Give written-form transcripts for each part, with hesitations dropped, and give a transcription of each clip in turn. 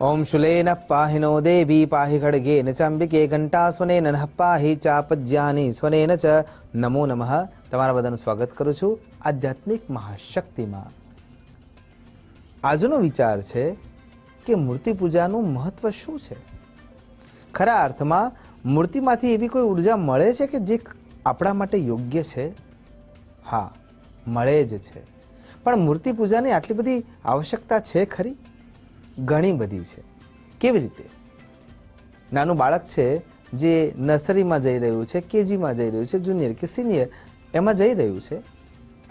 ओम शूलेन पाहिनो देवी पाहि खड्गेन चांबिके घंटास्वनेन नः पाहि चापज्ञानी स्वनेन च नमो नमः। તમારા બધાનું સ્વાગત કરું છું આધ્યાત્મિક મહાશક્તિમાં। આજનો વિચાર છે કે મૂર્તિ પૂજાનું મહત્વ શું છે। ખરા અર્થમાં મૂર્તિમાંથી એવી કોઈ ઉર્જા મળે છે કે જે આપણા માટે યોગ્ય છે? હા, મળે જ છે। પણ મૂર્તિ પૂજાની આટલી બધી આવશ્યકતા છે ખરી? ઘણી બધી છે। કેવી રીતે? નાનું બાળક છે જે નર્સરીમાં જઈ રહ્યું છે, કેજીમાં જઈ રહ્યું છે, જુનિયર કે સિનિયર એમાં જઈ રહ્યું છે,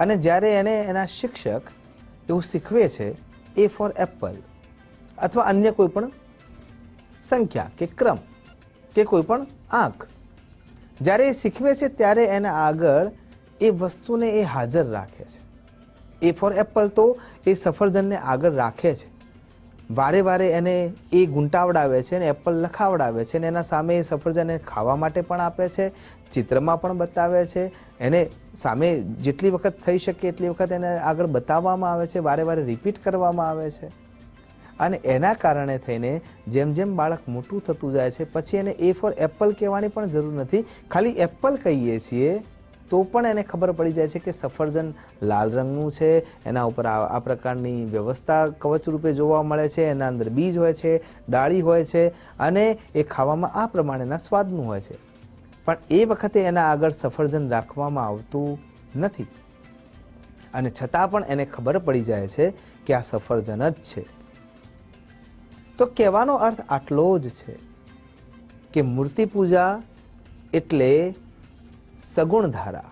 અને જ્યારે એને એના શિક્ષક એવું શીખવે છે એ ફોર એપલ અથવા અન્ય કોઈ પણ સંખ્યા કે ક્રમ કે કોઈ પણ આંક જ્યારે એ શીખવે છે ત્યારે એના આગળ એ વસ્તુને એ હાજર રાખે છે। એ ફોર એપલ તો એ સફરજનને આગળ રાખે છે, વારે વારે એને એ ગુંટાવડાવે છે અને એપલ લખાવડાવે છે, અને એના સામે એ સફરજન ખાવા માટે પણ આપે છે, ચિત્રમાં પણ બતાવે છે, એને સામે જેટલી વખત થઈ શકે એટલી વખત એને આગળ બતાવવામાં આવે છે, વારે વારે રિપીટ કરવામાં આવે છે। અને એના કારણે થઈને જેમ જેમ બાળક મોટું થતું જાય છે પછી એને એ ફોર એપલ કહેવાની પણ જરૂર નથી, ખાલી એપલ કહીએ છીએ તો પણ એને ખબર પડી જાય છે કે સફરજન લાલ રંગનું છે, એના ઉપર આ પ્રકારની વ્યવસ્થા કવચ રૂપે જોવા મળે છે, એના અંદર બીજ હોય છે, ડાળી હોય છે, અને એ ખાવામાં આ પ્રમાણેના સ્વાદનું હોય છે। પણ એ વખતે એના આગળ સફરજન રાખવામાં આવતું નથી, અને છતાં પણ એને ખબર પડી જાય છે કે આ સફરજન જ છે। તો કહેવાનો અર્થ આટલો જ છે કે મૂર્તિ પૂજા એટલે સગુણ ધારા,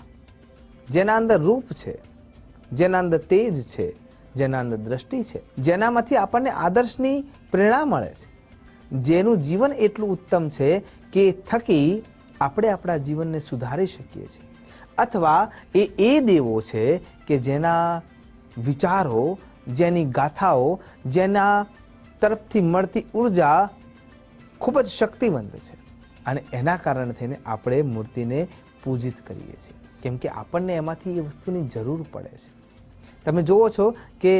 જેના અંદર રૂપ છે, જેના અંદર તેજ છે, જેના અંદર દ્રષ્ટિ છે, જેનામાંથી આપણને આદર્શની પ્રેરણા મળે છે, જેનું જીવન એટલું ઉત્તમ છે કે થકી આપણે આપણા જીવનને સુધારી શકીએ છીએ, અથવા એ દેવો છે કે જેના વિચારો, જેની ગાથાઓ, જેના તરફથી મળતી ઉર્જા ખૂબ જ શક્તિવંત છે, અને એના કારણે થઈને આપણે મૂર્તિને પૂજિત કરીએ છીએ, કેમ કે આપણને એમાંથી એ વસ્તુની જરૂર પડે છે। તમે જુઓ છો કે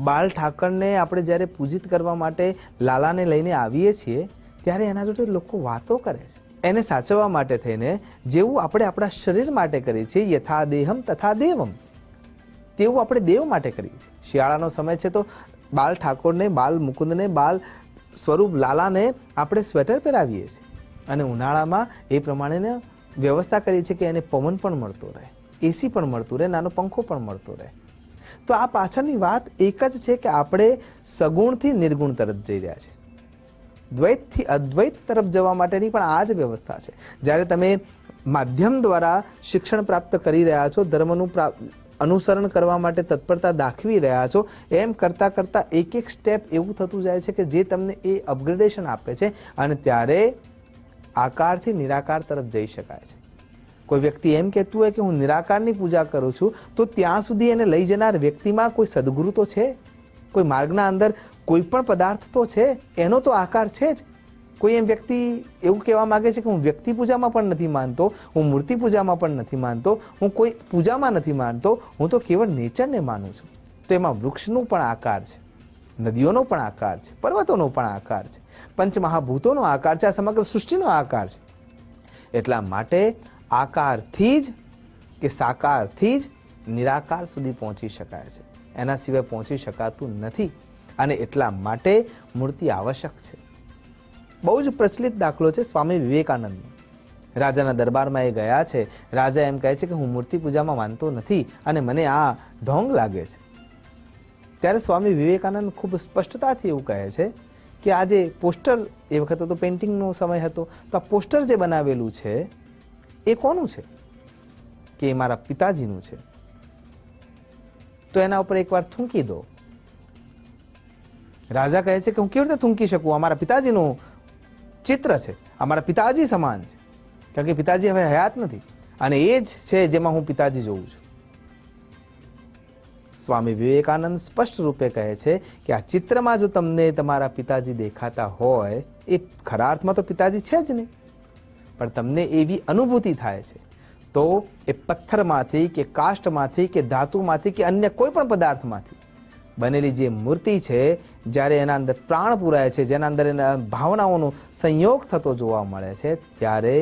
બાલ ઠાકરને આપણે જ્યારે પૂજિત કરવા માટે લાલાને લઈને આવીએ છીએ ત્યારે એના જોડે લોકો વાતો કરે છે, એને સાચવવા માટે થઈને જેવું આપણે આપણા શરીર માટે કરીએ છીએ, યથા દેહમ તથા દેવમ, તેવું આપણે દેવ માટે કરીએ છીએ। શિયાળાનો સમય છે તો બાલ ઠાકોરને, બાલ મુકુંદને, બાલ સ્વરૂપ લાલાને આપણે સ્વેટર પહેરાવીએ છીએ, અને ઉનાળામાં એ પ્રમાણેને વ્યવસ્થા કરી છે કે એને પવન પણ મળતો રહે, એસી પણ મળતું રહે, નાનો પંખો પણ મળતો રહે। તો આ પાછળની વાત એક જ છે કે આપણે સગુણથી નિર્ગુણ તરફ જઈ રહ્યા છે, દ્વૈતથી અદ્વૈત તરફ જવા માટેની પણ આ જ વ્યવસ્થા છે। જ્યારે તમે માધ્યમ દ્વારા શિક્ષણ પ્રાપ્ત કરી રહ્યા છો, ધર્મનું અનુસરણ કરવા માટે તત્પરતા દાખવી રહ્યા છો, એમ કરતાં કરતાં એક એક સ્ટેપ એવું થતું જાય છે કે જે તમને એ અપગ્રેડેશન આપે છે, અને ત્યારે આકારથી નિરાકાર તરફ જઈ શકાય છે। કોઈ વ્યક્તિ એમ કહેતું હોય કે હું નિરાકારની પૂજા કરું છું, તો ત્યાં સુધી એને લઈ જનાર વ્યક્તિમાં કોઈ સદગુરુ તો છે, કોઈ માર્ગના અંદર કોઈ પણ પદાર્થ તો છે, એનો તો આકાર છે જ। કોઈ એમ વ્યક્તિ એવું કહેવા માગે છે કે હું વ્યક્તિ પૂજામાં પણ નથી માનતો, હું મૂર્તિ પૂજામાં પણ નથી માનતો, હું કોઈ પૂજામાં નથી માનતો, હું તો કેવળ નેચરને માનું છું, તો એમાં વૃક્ષનું પણ આકાર છે, નદીઓનો પણ આકાર છે, પર્વતોનો પણ આકાર છે, પંચમહાભૂતોનો આકાર છે, આ સમગ્ર સૃષ્ટિનો આકાર છે। એટલા માટે આકારથી જ કે સાકારથી જ નિરાકાર સુધી પહોંચી શકાય છે, એના સિવાય પહોંચી શકાતું નથી, અને એટલા માટે મૂર્તિ આવશ્યક છે। બહુ જ પ્રચલિત દાખલો છે સ્વામી વિવેકાનંદનો। રાજાના દરબારમાં એ ગયા છે, રાજા એમ કહે છે કે હું મૂર્તિ પૂજામાં માનતો નથી અને મને આ ઢોંગ લાગે છે। ત્યારે સ્વામી વિવેકાનંદ ખૂબ સ્પષ્ટતાથી એવું કહે છે કે આ જે પોસ્ટર, એ વખતે તો પેઇન્ટિંગનો સમય હતો, તો આ પોસ્ટર જે બનાવેલું છે એ કોનું છે? કે એ મારા પિતાજીનું છે, તો એના ઉપર એકવાર થૂંકી દો। રાજા કહે છે કે હું કેવી રીતે થૂંકી શકું? અમારા પિતાજીનું ચિત્ર છે, અમારા પિતાજી સમાન છે, કારણ કે પિતાજી હવે હયાત નથી, અને એ જ છે જેમાં હું પિતાજી જોઉં છું। સ્વામી વિવેકાનંદ સ્પષ્ટ રૂપે કહે છે કે આ ચિત્રમાં જો તમને તમારા પિતાજી દેખાતા હોય, એ ખરા અર્થમાં તો પિતાજી છે જ નહીં, પણ તમને એવી અનુભૂતિ થાય છે, તો એ પથ્થરમાંથી કે કાષ્ટમાંથી કે ધાતુમાંથી કે અન્ય કોઈ પણ પદાર્થમાંથી બનેલી જે મૂર્તિ છે, જ્યારે એના અંદર પ્રાણ પૂરાય છે, જેના અંદર એના ભાવનાઓનો સંયોગ થતો જોવા મળે છે, ત્યારે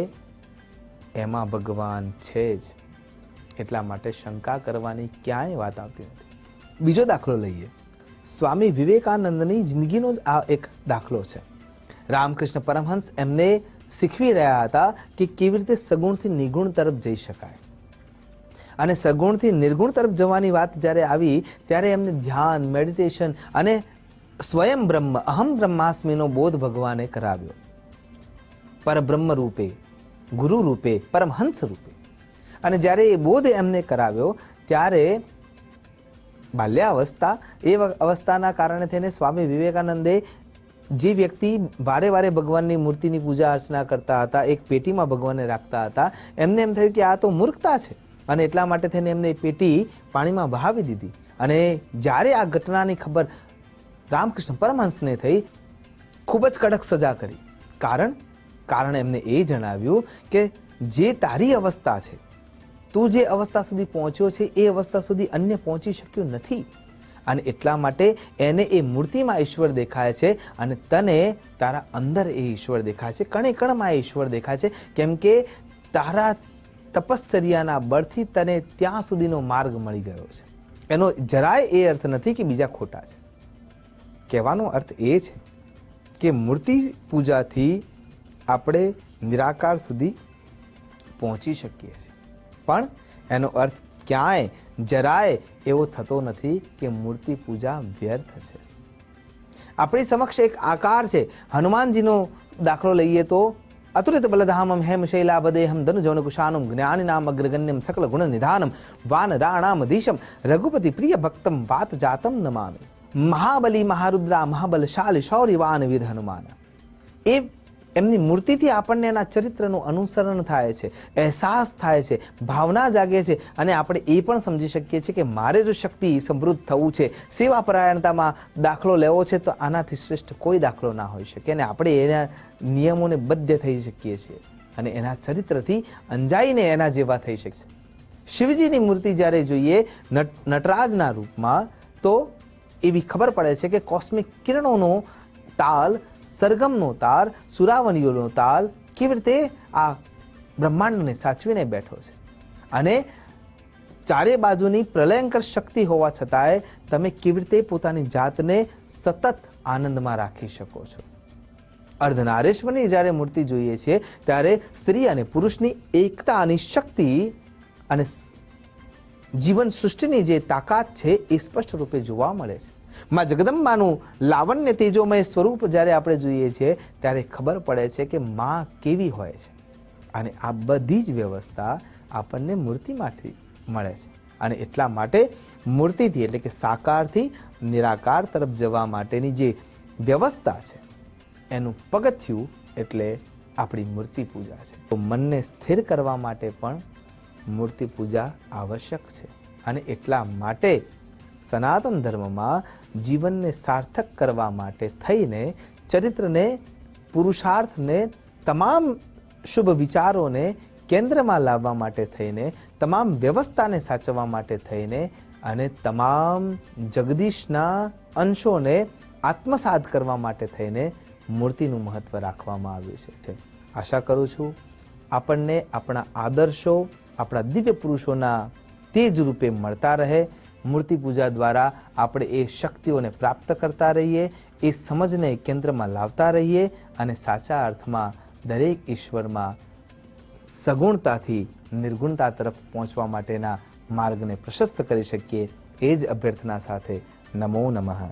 એમાં ભગવાન છે જ. એટલા માટે શંકા કરવાની ક્યાંય વાત આવતી નથી. બીજો દાખલો લઈએ. સ્વામી વિવેકાનંદની જિંદગીનો જ આ એક દાખલો છે. રામકૃષ્ણ પરમહંસ એમને શીખવી રહ્યા હતા કે કેવી રીતે સગુણથી નિર્ગુણ તરફ જઈ શકાય. અને સગુણથી નિર્ગુણ તરફ જવાની વાત જ્યારે આવી, ત્યારે એમને ધ્યાન, મેડિટેશન અને સ્વયં બ્રહ્મ, અહમ બ્રહ્માસ્મિનો બોધ ભગવાને કરાવ્યો. પરબ્રહ્મ રૂપે, ગુરુ રૂપે, પરમહંસ રૂપે. અને જ્યારે એ બોધ એમને કરાવ્યો, ત્યારે બાલ્યાવસ્થા, એ અવસ્થાના કારણે થઈને સ્વામી વિવેકાનંદે, જે વ્યક્તિ વારે વારે ભગવાનની મૂર્તિની પૂજા અર્ચના કરતા હતા, એક પેટીમાં ભગવાનને રાખતા હતા, એમને એમ થયું કે આ તો મૂર્ખતા છે. અને એટલા માટે થઈને એમને એ પેટી પાણીમાં બહાવી દીધી. અને જ્યારે આ ઘટનાની ખબર રામકૃષ્ણ પરમહંસને થઈ, ખૂબ જ કડક સજા કરી. કારણ એમને એ જણાવ્યું કે જે તારી અવસ્થા છે, તું જે અવસ્થા સુધી પહોંચ્યો છે, એ અવસ્થા સુધી અન્ય પહોંચી શક્યું નથી. અને એટલા માટે એને એ મૂર્તિમાં ઈશ્વર દેખાય છે, અને તને તારા અંદર એ ઈશ્વર દેખાય છે, કણે કણમાં એ ઈશ્વર દેખાય છે. કેમ કે તારા તપશ્ચર્યાના બળથી તને ત્યાં સુધીનો માર્ગ મળી ગયો છે. એનો જરાય એ અર્થ નથી કે બીજા ખોટા છે. કહેવાનો અર્થ એ છે કે મૂર્તિ પૂજાથી આપણે નિરાકાર સુધી પહોંચી શકીએ છીએ, પણ એનો અર્થ ક્યાંય જરાય એવો થતો નથી કે મૂર્તિ પૂજા વ્યર્થ છે. આપણી સમક્ષ એક આકાર છે. હનુમાનજીનો દાખલો લઈએ તો અતુલિત બલધામમ હેમ શૈલાભદેહમ ધનુજૌનકુશાનમ જ્ઞાનિનામ અગ્રગણ્યમ સકલ ગુણ નિધાનમ વાનરાણામ અધીશમ રઘુપતિ પ્રિય ભક્તમ વાત જાતમ નમામિ. મહાબલી મહારુદ્રા મહાબલશાલી શૌર્યવાન વીર હનુમાન. એ એમની મૂર્તિથી આપણને એના ચરિત્રનું અનુસરણ થાય છે, અહેસાસ થાય છે, ભાવના જાગે છે. અને આપણે એ પણ સમજી શકીએ છીએ કે મારે જો શક્તિ સમૃદ્ધ થવું છે, સેવા પરાયણતામાં દાખલો લેવો છે, તો આનાથી શ્રેષ્ઠ કોઈ દાખલો ના હોઈ શકે. અને આપણે એના નિયમોને બદ્ધ થઈ શકીએ છીએ, અને એના ચરિત્રથી અંજાઈને એના જેવા થઈ શકશે. શિવજીની મૂર્તિ જ્યારે જોઈએ નટરાજના રૂપમાં, તો એવી ખબર પડે છે કે કોસ્મિક કિરણોનો તાલ, સરગમનો તાર, સુરાવનીઓનો તાલ કેવી રીતે આ બ્રહ્માંડને સાચવીને બેઠો છે. અને ચારે બાજુની પ્રલયંકર શક્તિ હોવા છતાંય તમે કેવી રીતે પોતાની જાતને સતત આનંદમાં રાખી શકો છો. અર્ધનારેશ્વરની જ્યારે મૂર્તિ જોઈએ છીએ, ત્યારે સ્ત્રી અને પુરુષની એકતાની શક્તિ અને જીવન સૃષ્ટિની જે તાકાત છે, એ સ્પષ્ટ રૂપે જોવા મળે છે. માં જગદંબાનું લાવણ્ય તેજોમય સ્વરૂપ જ્યારે આપણે જોઈએ છીએ, ત્યારે ખબર પડે છે કે માં કેવી હોય છે. અને આ બધી જ વ્યવસ્થા આપણને મૂર્તિમાંથી મળે છે. અને એટલા માટે મૂર્તિથી, એટલે કે સાકારથી નિરાકાર તરફ જવા માટેની જે વ્યવસ્થા છે, એનું પગથિયું એટલે આપણી મૂર્તિ પૂજા છે. તો મનને સ્થિર કરવા માટે પણ મૂર્તિ પૂજા આવશ્યક છે. અને એટલા માટે સનાતન ધર્મમાં જીવનને સાર્થક કરવા માટે થઈને, ચરિત્રને, પુરુષાર્થને, તમામ શુભ વિચારોને કેન્દ્રમાં લાવવા માટે થઈને, તમામ વ્યવસ્થાને સાચવવા માટે થઈને, અને તમામ જગદીશના અંશોને આત્મસાત કરવા માટે થઈને મૂર્તિનું મહત્વ રાખવામાં આવ્યું છે. આશા કરું છું આપણને આપણા આદર્શો, આપણા દિવ્ય પુરુષોના તેજ રૂપે મળતા રહે. મૂર્તિ પૂજા દ્વારા આપણે એ શક્તિઓને પ્રાપ્ત કરતા રહીએ, એ સમજને કેન્દ્રમાં લાવતા રહીએ, અને સાચા અર્થમાં દરેક ઈશ્વરમાં સગુણતાથી નિર્ગુણતા તરફ પહોંચવા માટેના માર્ગને પ્રશસ્ત કરી શકીએ. એ જ અભ્યર્થના સાથે નમો નમઃ.